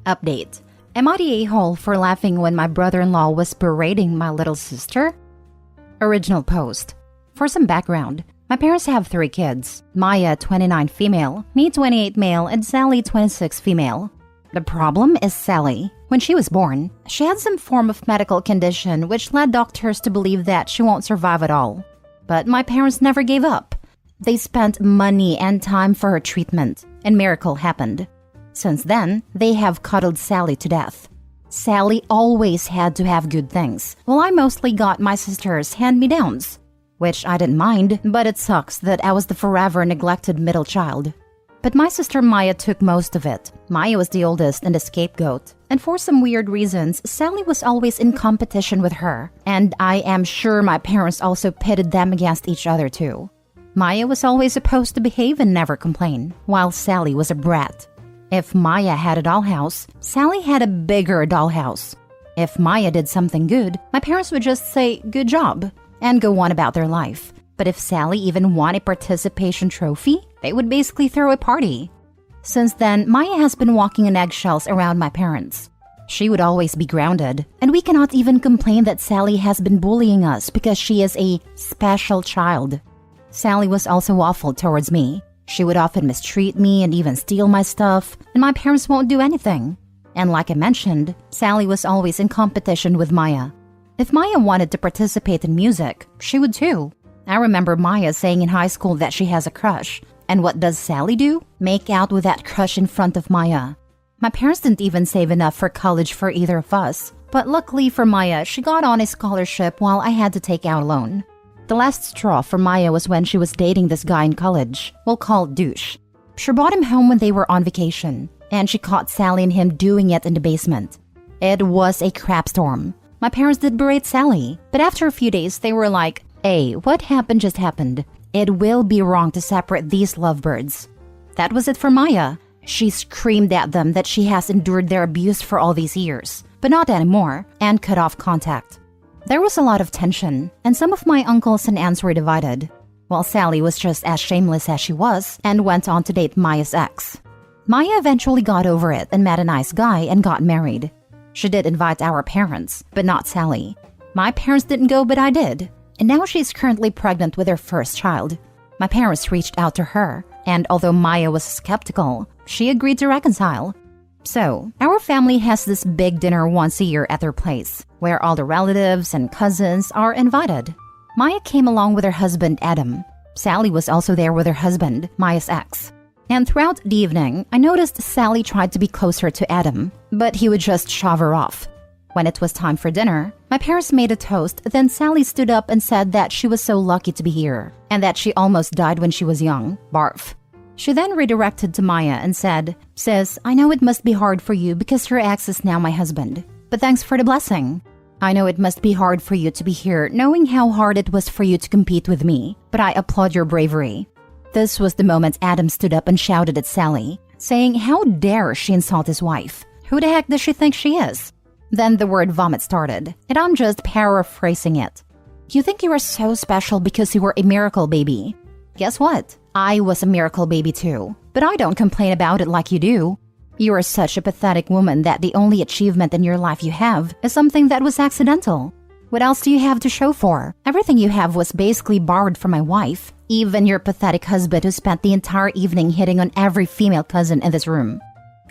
Update. Am I the a-hole for laughing when my brother-in-law was berating my little sister? Original post. For some background, my parents have 3 kids. Maya, 29 female, me 28 male, and Sally, 26 female. The problem is Sally. When she was born, she had some form of medical condition which led doctors to believe that she won't survive at all. But my parents never gave up. They spent money and time for her treatment, and miracle happened. Since then, they have cuddled Sally to death. Sally always had to have good things, while I mostly got my sister's hand-me-downs, which I didn't mind, but it sucks that I was the forever neglected middle child. But my sister Maya took most of it. Maya was the oldest and the scapegoat, and for some weird reasons, Sally was always in competition with her, and I am sure my parents also pitted them against each other too. Maya was always supposed to behave and never complain, while Sally was a brat. If Maya had a dollhouse, Sally had a bigger dollhouse. If Maya did something good, my parents would just say, "Good job," and go on about their life. But if Sally even won a participation trophy, they would basically throw a party. Since then, Maya has been walking on eggshells around my parents. She would always be grounded, and we cannot even complain that Sally has been bullying us because she is a special child. Sally was also awful towards me. She would often mistreat me and even steal my stuff, and my parents won't do anything. And like I mentioned, Sally was always in competition with Maya. If Maya wanted to participate in music, she would too. I remember Maya saying in high school that she has a crush. And what does Sally do? Make out with that crush in front of Maya. My parents didn't even save enough for college for either of us. But luckily for Maya, she got on a scholarship while I had to take out a loan. The last straw for Maya was when she was dating this guy in college. We'll call it Douche. She brought him home when they were on vacation, and she caught Sally and him doing it in the basement. It was a crap storm. My parents did berate Sally, but after a few days they were like, "Hey, what happened just happened. It will be wrong to separate these lovebirds." That was it for Maya. She screamed at them that she has endured their abuse for all these years, but not anymore, and cut off contact. There was a lot of tension, and some of my uncles and aunts were divided, while Sally was just as shameless as she was and went on to date Maya's ex. Maya eventually got over it and met a nice guy and got married. She did invite our parents, but not Sally. My parents didn't go, but I did, and now she's currently pregnant with her first child. My parents reached out to her, and although Maya was skeptical, she agreed to reconcile. So, our family has this big dinner once a year at their place, where all the relatives and cousins are invited. Maya came along with her husband, Adam. Sally was also there with her husband, Maya's ex. And throughout the evening, I noticed Sally tried to be closer to Adam, but he would just shove her off. When it was time for dinner, my parents made a toast, then Sally stood up and said that she was so lucky to be here, and that she almost died when she was young. Barf. She then redirected to Maya and said, "Sis, I know it must be hard for you because your ex is now my husband. But thanks for the blessing. I know it must be hard for you to be here knowing how hard it was for you to compete with me, but I applaud your bravery." This was the moment Adam stood up and shouted at Sally, saying how dare she insult his wife. Who the heck does she think she is? Then the word vomit started, and I'm just paraphrasing it. You think you are so special because you were a miracle baby. Guess what? I was a miracle baby too, but I don't complain about it like you do. You are such a pathetic woman that the only achievement in your life you have is something that was accidental. What else do you have to show for? Everything you have was basically borrowed from my wife, even your pathetic husband who spent the entire evening hitting on every female cousin in this room.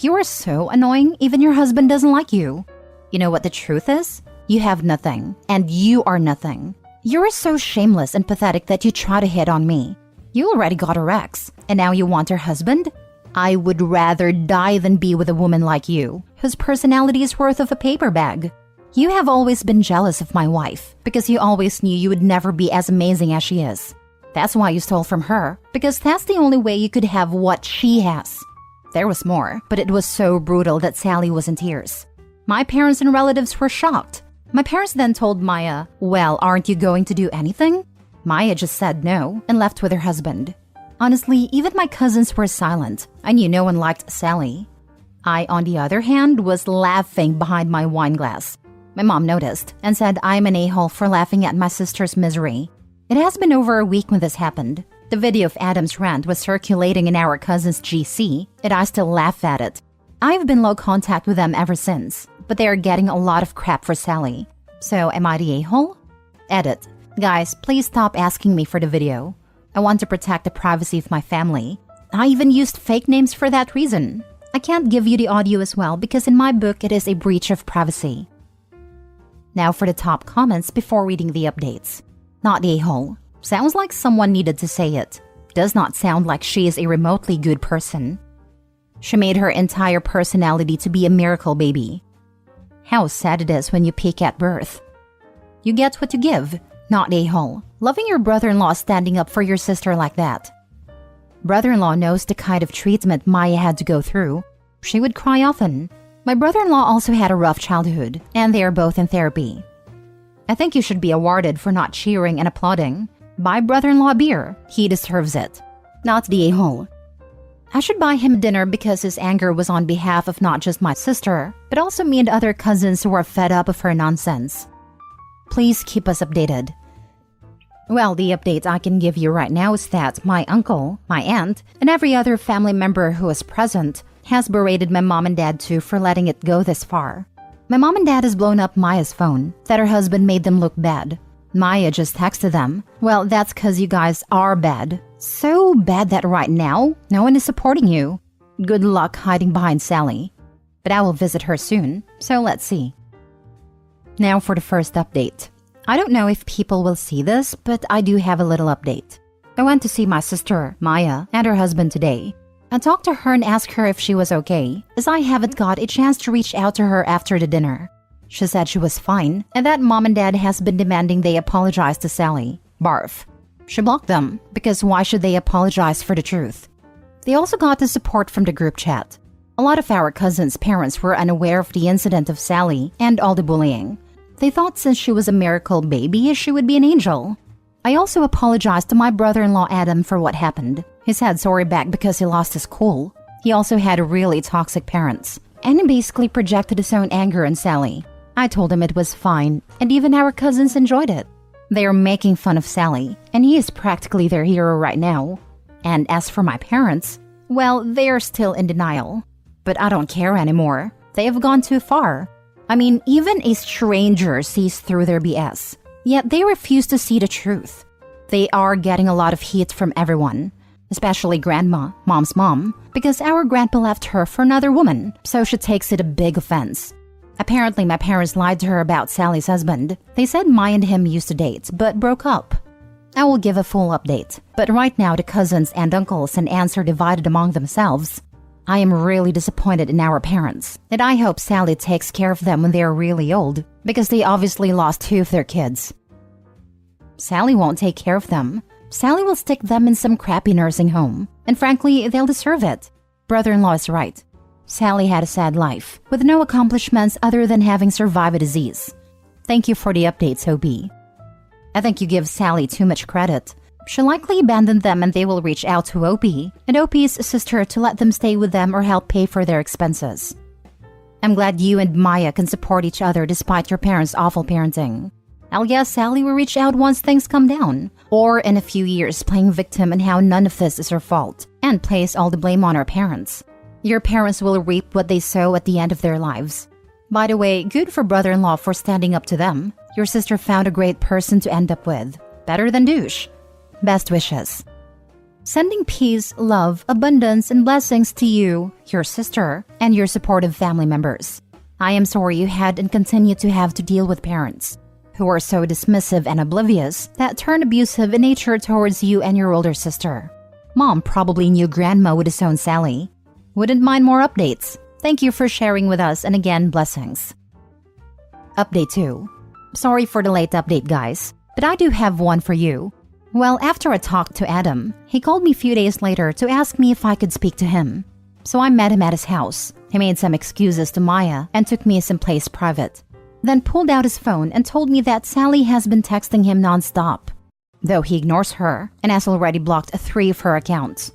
You are so annoying, even your husband doesn't like you. You know what the truth is? You have nothing, and you are nothing. You are so shameless and pathetic that you try to hit on me. You already got her ex, and now you want her husband? I would rather die than be with a woman like you, whose personality is worth of a paper bag. You have always been jealous of my wife, because you always knew you would never be as amazing as she is. That's why you stole from her, because that's the only way you could have what she has. There was more, but it was so brutal that Sally was in tears. My parents and relatives were shocked. My parents then told Maya, "Well, aren't you going to do anything?" Maya just said no and left with her husband. Honestly, even my cousins were silent. I knew no one liked Sally. I, on the other hand, was laughing behind my wine glass. My mom noticed and said I'm an a-hole for laughing at my sister's misery. It has been over a week when this happened. The video of Adam's rant was circulating in our cousin's GC, and I still laugh at it. I've been low contact with them ever since, but they are getting a lot of crap for Sally. So am I the a-hole? Edit. Guys, please stop asking me for the video. I want to protect the privacy of my family. I even used fake names for that reason. I can't give you the audio as well because in my book it is a breach of privacy. Now for the top comments before reading the updates. Not the a-hole. Sounds like someone needed to say it. Does not sound like she is a remotely good person. She made her entire personality to be a miracle baby. How sad it is when you peak at birth. You get what you give. Not a-hole. Loving your brother-in-law standing up for your sister like that. Brother-in-law knows the kind of treatment Maya had to go through. She would cry often. My brother-in-law also had a rough childhood, and they are both in therapy. I think you should be awarded for not cheering and applauding. Buy brother-in-law beer. He deserves it. Not the a-hole. I should buy him dinner because his anger was on behalf of not just my sister, but also me and other cousins who are fed up of her nonsense. Please keep us updated. Well, the update I can give you right now is that my uncle, my aunt, and every other family member who was present has berated my mom and dad too for letting it go this far. My mom and dad has blown up Maya's phone, that her husband made them look bad. Maya just texted them, well, that's cause you guys are bad. So bad that right now, no one is supporting you. Good luck hiding behind Sally. But I will visit her soon, so let's see. Now for the first update. I don't know if people will see this, but I do have a little update. I went to see my sister, Maya, and her husband today. I talked to her and asked her if she was okay, as I haven't got a chance to reach out to her after the dinner. She said she was fine, and that mom and dad has been demanding they apologize to Sally. Barf. She blocked them, because why should they apologize for the truth? They also got the support from the group chat. A lot of our cousins' parents were unaware of the incident of Sally and all the bullying. They thought since she was a miracle baby, she would be an angel. I also apologized to my brother-in-law Adam for what happened. He said sorry back because he lost his cool. He also had really toxic parents, and he basically projected his own anger on Sally. I told him it was fine, and even our cousins enjoyed it. They are making fun of Sally, and he is practically their hero right now. And as for my parents, well, they are still in denial. But I don't care anymore. They have gone too far. I mean, even a stranger sees through their BS. Yet they refuse to see the truth. They are getting a lot of heat from everyone, especially Grandma, Mom's mom, because our grandpa left her for another woman, so she takes it a big offense. Apparently, my parents lied to her about Sally's husband. They said Maya and him used to date, but broke up. I will give a full update, but right now the cousins and uncles and aunts are divided among themselves. I am really disappointed in our parents, and I hope Sally takes care of them when they are really old, because they obviously lost 2 of their kids. Sally won't take care of them. Sally will stick them in some crappy nursing home, and frankly, they'll deserve it. Brother-in-law is right. Sally had a sad life, with no accomplishments other than having survived a disease. Thank you for the updates, OB. I think you give Sally too much credit. She'll likely abandon them and they will reach out to OP and OP's sister to let them stay with them or help pay for their expenses. I'm glad you and Maya can support each other despite your parents' awful parenting. I'll guess Sally will reach out once things calm down, or in a few years playing victim and how none of this is her fault, and place all the blame on her parents. Your parents will reap what they sow at the end of their lives. By the way, good for brother-in-law for standing up to them. Your sister found a great person to end up with. Better than douche. Best wishes. Sending peace, love, abundance, and blessings to you, your sister, and your supportive family members. I am sorry you had and continue to have to deal with parents who are so dismissive and oblivious that turn abusive in nature towards you and your older sister. Mom probably knew Grandma would disown Sally. Wouldn't mind more updates. Thank you for sharing with us, and again, blessings. Update 2. Sorry for the late update, guys, but I do have one for you. Well, after I talked to Adam, he called me a few days later to ask me if I could speak to him. So I met him at his house. He made some excuses to Maya and took me someplace private. Then pulled out his phone and told me that Sally has been texting him nonstop, though he ignores her and has already blocked 3 of her accounts.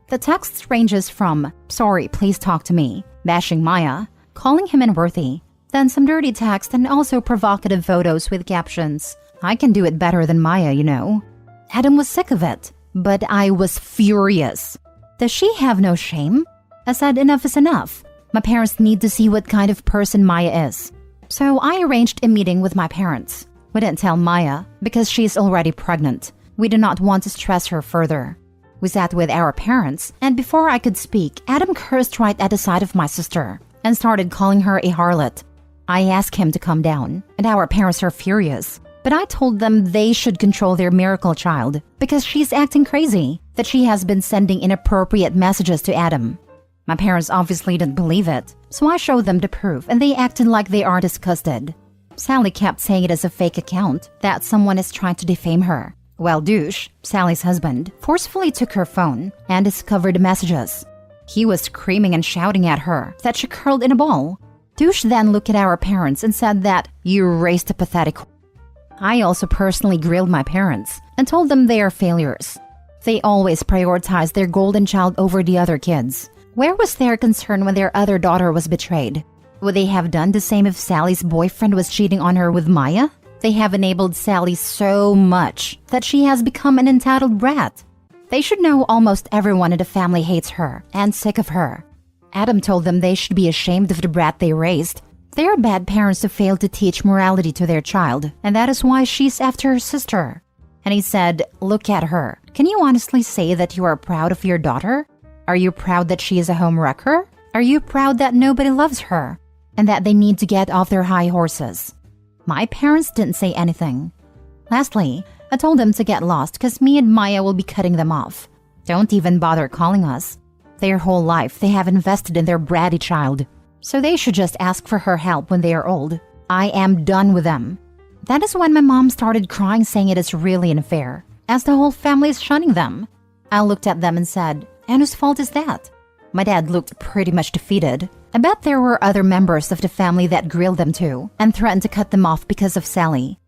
The text ranges from, sorry, please talk to me, bashing Maya, calling him unworthy, then some dirty text and also provocative photos with captions, I can do it better than Maya, you know. Adam was sick of it, but I was furious. Does she have no shame? I said enough is enough. My parents need to see what kind of person Maya is. So I arranged a meeting with my parents. We didn't tell Maya because she's already pregnant. We do not want to stress her further. We sat with our parents, and before I could speak, Adam cursed right at the sight of my sister and started calling her a harlot. I asked him to calm down, and our parents are furious. But I told them they should control their miracle child because she's acting crazy, that she has been sending inappropriate messages to Adam. My parents obviously didn't believe it, so I showed them the proof and they acted like they are disgusted. Sally kept saying it is a fake account, that someone is trying to defame her. Well, Douche, Sally's husband, forcefully took her phone and discovered the messages. He was screaming and shouting at her that she curled in a ball. Douche then looked at our parents and said that, "You raised a pathetic." I also personally grilled my parents and told them they are failures. They always prioritize their golden child over the other kids. Where was their concern when their other daughter was betrayed? Would they have done the same if Sally's boyfriend was cheating on her with Maya? They have enabled Sally so much that she has become an entitled brat. They should know almost everyone in the family hates her and sick of her. Adam told them they should be ashamed of the brat they raised. They are bad parents who failed to teach morality to their child, and that is why she's after her sister. And he said, "Look at her. Can you honestly say that you are proud of your daughter? Are you proud that she is a home wrecker? Are you proud that nobody loves her and that they need to get off their high horses?" My parents didn't say anything. Lastly, I told them to get lost because me and Maya will be cutting them off. Don't even bother calling us. Their whole life they have invested in their bratty child, so they should just ask for her help when they are old. I am done with them. That is when my mom started crying, saying it is really unfair, as the whole family is shunning them. I looked at them and said, "And whose fault is that?" My dad looked pretty much defeated. I bet there were other members of the family that grilled them too and threatened to cut them off because of Sally.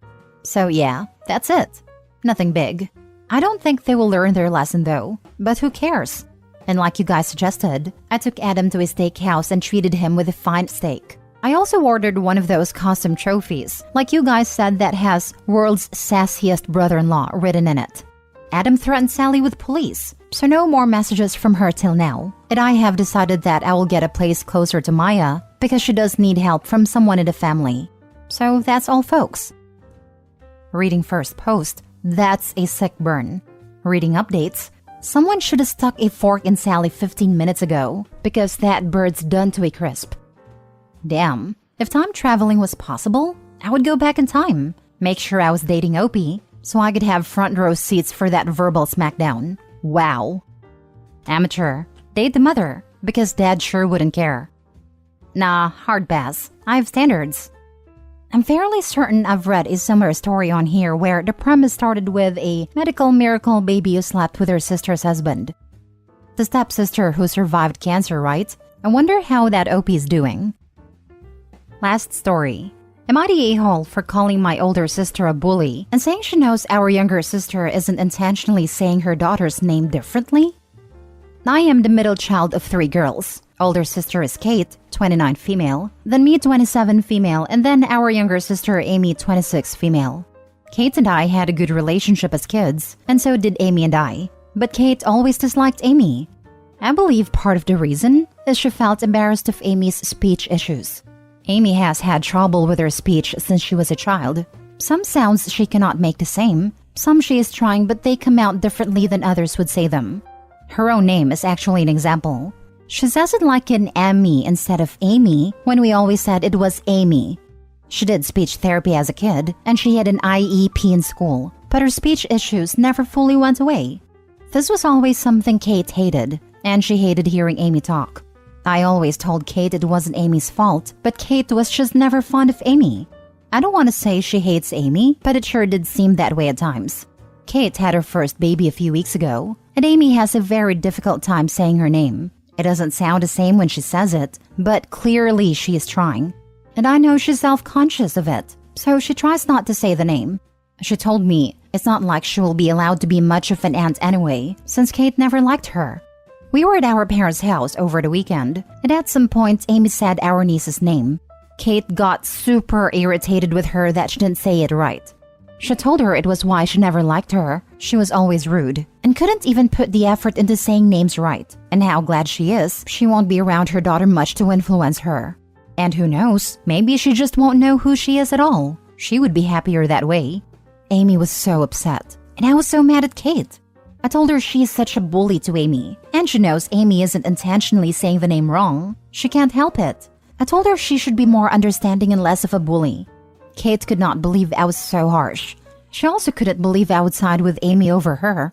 So yeah, that's it. Nothing big. I don't think they will learn their lesson though, but who cares? And like you guys suggested, I took Adam to a steakhouse and treated him with a fine steak. I also ordered one of those custom trophies, like you guys said, that has "World's Sassiest Brother-in-Law" written in it. Adam threatened Sally with police, so no more messages from her till now. And I have decided that I will get a place closer to Maya because she does need help from someone in the family. So that's all, folks. Reading first post, that's a sick burn. Reading updates, someone should have stuck a fork in Sally 15 minutes ago because that bird's done to a crisp. Damn, if time traveling was possible, I would go back in time, make sure I was dating Opie, so I could have front row seats for that verbal smackdown. Wow. Amateur. Date the mother, because dad sure wouldn't care. Nah, hard pass. I have standards. I'm fairly certain I've read a similar story on here where the premise started with a medical miracle baby who slept with her sister's husband. The stepsister who survived cancer, right? I wonder how that Opie's doing. Last story. Am I the a-hole for calling my older sister a bully and saying she knows our younger sister isn't intentionally saying her daughter's name differently? I am the middle child of 3 girls. Older sister is Kate, 29 female, then me 27 female, and then our younger sister Amy, 26 female. Kate and I had a good relationship as kids, and so did Amy and I. But Kate always disliked Amy. I believe part of the reason is she felt embarrassed of Amy's speech issues. Amy has had trouble with her speech since she was a child. Some sounds she cannot make the same. Some she is trying, but they come out differently than others would say them. Her own name is actually an example. She says it like an Amy instead of Amy, when we always said it was Amy. She did speech therapy as a kid, and she had an IEP in school, but her speech issues never fully went away. This was always something Kate hated, and she hated hearing Amy talk. I always told Kate it wasn't Amy's fault, but Kate was just never fond of Amy. I don't want to say she hates Amy, but it sure did seem that way at times. Kate had her first baby a few weeks ago, and Amy has a very difficult time saying her name. It doesn't sound the same when she says it, but clearly she is trying. And I know she's self-conscious of it, so she tries not to say the name. She told me it's not like she will be allowed to be much of an aunt anyway, since Kate never liked her. We were at our parents' house over the weekend, and at some point Amy said our niece's name. Kate got super irritated with her that she didn't say it right. She told her it was why she never liked her, She was always rude and couldn't even put the effort into saying names right. And how glad she is she won't be around her daughter much to influence her. And who knows, maybe she just won't know who she is at all. She would be happier that way. Amy was so upset, and I was so mad at Kate. I told her she is such a bully to Amy, and she knows Amy isn't intentionally saying the name wrong. She can't help it. I told her she should be more understanding and less of a bully. Kate could not believe I was so harsh. She also couldn't believe I would side with Amy over her.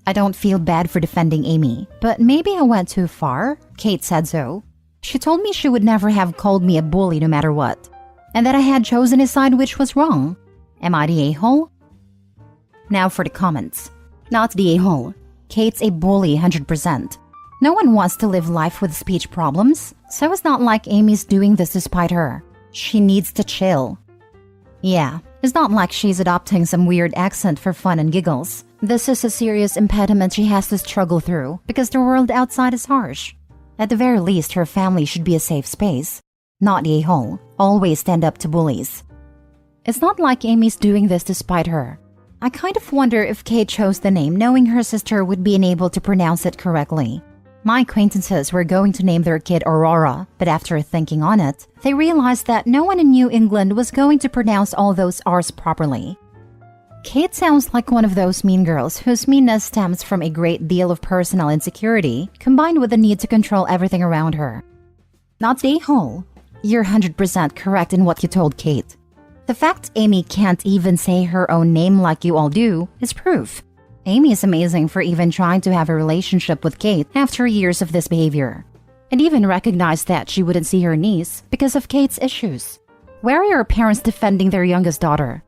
I don't feel bad for defending Amy, but maybe I went too far. Kate said so. She told me she would never have called me a bully no matter what, and that I had chosen a side which was wrong. Am I the a-hole? Now for the comments. Not the a-hole. Kate's a bully 100%. No one wants to live life with speech problems, so it's not like Amy's doing this to spite her. She needs to chill. Yeah, it's not like she's adopting some weird accent for fun and giggles. This is a serious impediment she has to struggle through because the world outside is harsh. At the very least, her family should be a safe space. Not the a-hole. Always stand up to bullies. It's not like Amy's doing this to spite her. I kind of wonder if Kate chose the name knowing her sister would be unable to pronounce it correctly. My acquaintances were going to name their kid Aurora, but after thinking on it, they realized that no one in New England was going to pronounce all those R's properly. Kate sounds like one of those mean girls whose meanness stems from a great deal of personal insecurity, combined with the need to control everything around her. Not the a-hole. You're 100% correct in what you told Kate. The fact Amy can't even say her own name like you all do is proof. Amy is amazing for even trying to have a relationship with Kate after years of this behavior, and even recognized that she wouldn't see her niece because of Kate's issues. Where are your parents defending their youngest daughter?